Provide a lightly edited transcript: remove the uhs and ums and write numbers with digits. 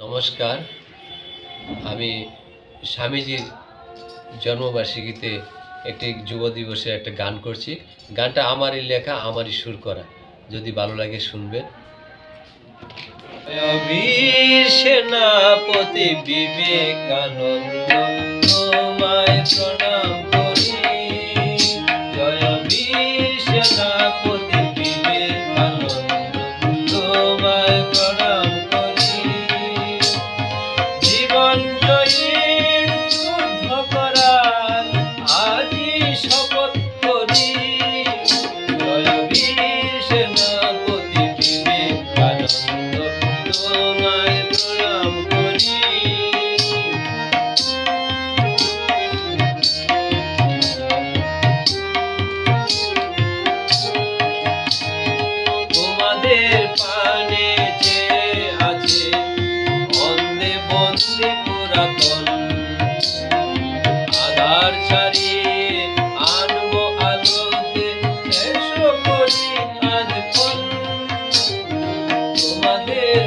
নমস্কার। আমি স্বামীজির জন্মবার্ষিকীতে একটি যুব দিবসে একটা গান করছি। গানটা আমারই লেখা, আমারই সুর করা। যদি ভালো লাগে শুনবেন। বীর সেনাপতি বিবেকানন্দ, তোমায় প্রণাম করি। জয় বীর সেনাপতি বিবেকানন্দ, তোমায় প্রণাম করি। জীবন জয়ীর যুদ্ধ করার আজই শপথ করি। জয় বীর সেনাপতি বিবেকানন্দ, তোমায় প্রণাম করি। তোমাদের পানে যে আছে বন্দে বন্দে পুরাতন, আধার ছাড়িয়ে আনবো আলোতে, এসো করি আজ ফোন। তোমাদের